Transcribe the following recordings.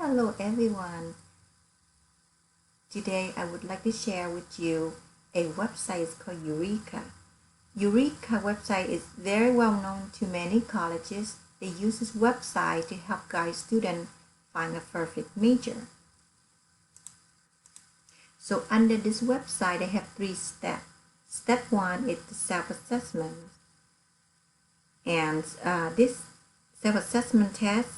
Hello everyone. Today I would like to share with you a website. It's called Eureka. Eureka website is very well known to many colleges. They use this website to help guide students find a perfect major. So under this website, they have 3 steps. Step 1 is the self-assessment. And this self-assessment test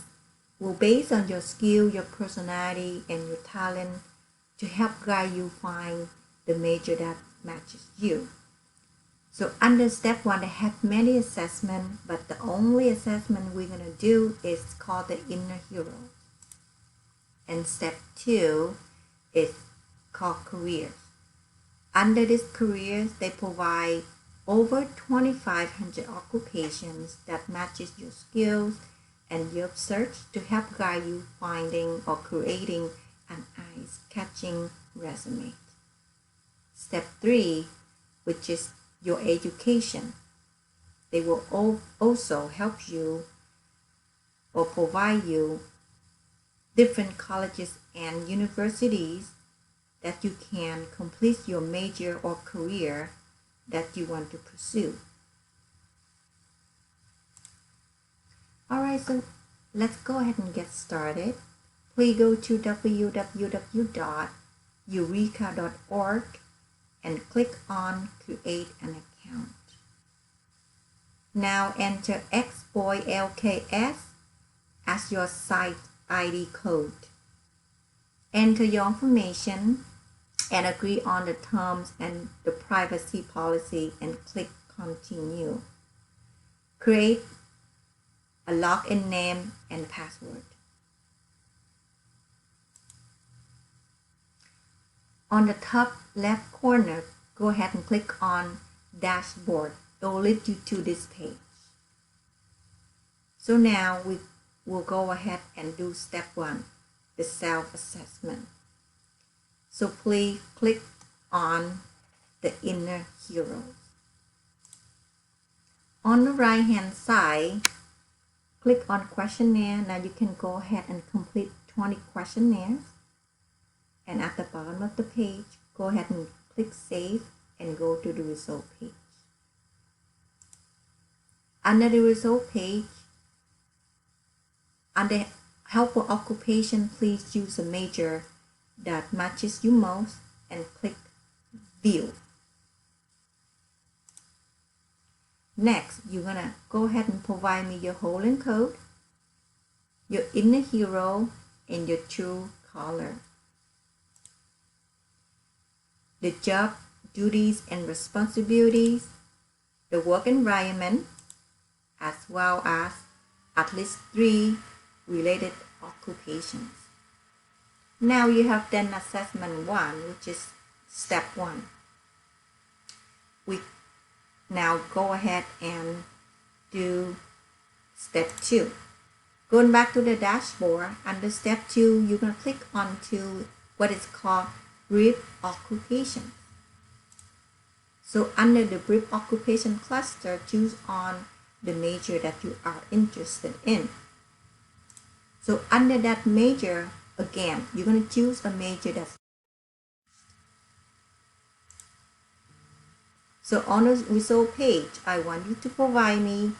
will base on your skill, your personality, and your talent to help guide you find the major that matches you. So under step 1, they have many assessments, but the only assessment we're going to do is called the inner hero. And step 2 is called careers. Under this careers, they provide over 2,500 occupations that matches your skills and your search to help guide you finding or creating an eye-catching resume. Step 3, which is your education. They will also help you or provide you different colleges and universities that you can complete your major or career that you want to pursue. Alright, so let's go ahead and get started. Please go to www.eureka.org and click on Create an Account. Now enter XBOY-LKS as your site ID code. Enter your information and agree on the terms and the privacy policy and click Continue. Create a login name and password. On the top left corner, go ahead and click on Dashboard. It will lead you to this page. So now we will go ahead and do step 1, the self-assessment. So please click on the inner hero. On the right hand side, click on questionnaire. Now you can go ahead and complete 20 questionnaires. And at the bottom of the page, go ahead and click Save and go to the result page. Under the result page, under helpful occupation, please choose a major that matches you most and click View. Next, you're gonna go ahead and provide me your whole and code, your inner hero, and your true color. The job, duties, and responsibilities, the work environment, as well as at least 3 related occupations. Now you have done assessment 1, which is step 1. We now go ahead and do step 2. Going back to the dashboard, under step 2, you're going to click onto what is called brief occupation. So under the brief occupation cluster, choose on the major that you are interested in. So under that major, again, you're going to choose a major that's. So on the result page, I want you to provide me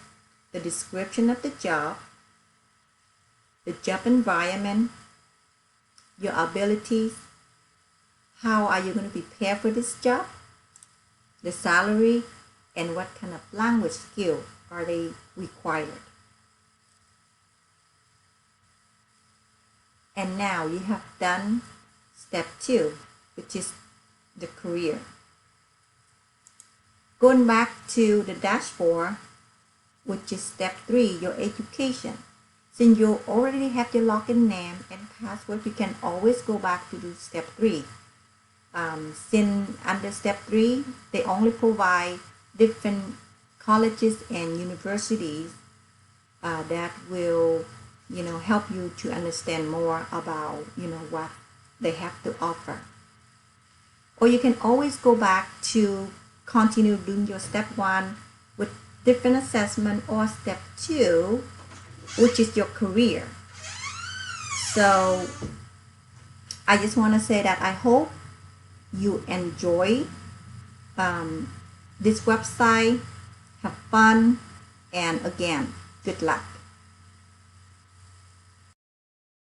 the description of the job environment, your abilities, how are you going to prepare for this job, the salary, and what kind of language skill are they required. And now you have done step 2, which is the career. Going back to the dashboard, which is step 3, your education. Since you already have your login name and password, you can always go back to do step 3. Since under step 3, they only provide different colleges and universities that will help you to understand more about what they have to offer. Or you can always go back to continue doing your step 1 with different assessment, or step 2, which is your career. So I just want to say that I hope you enjoy this website, have fun, and again, good luck.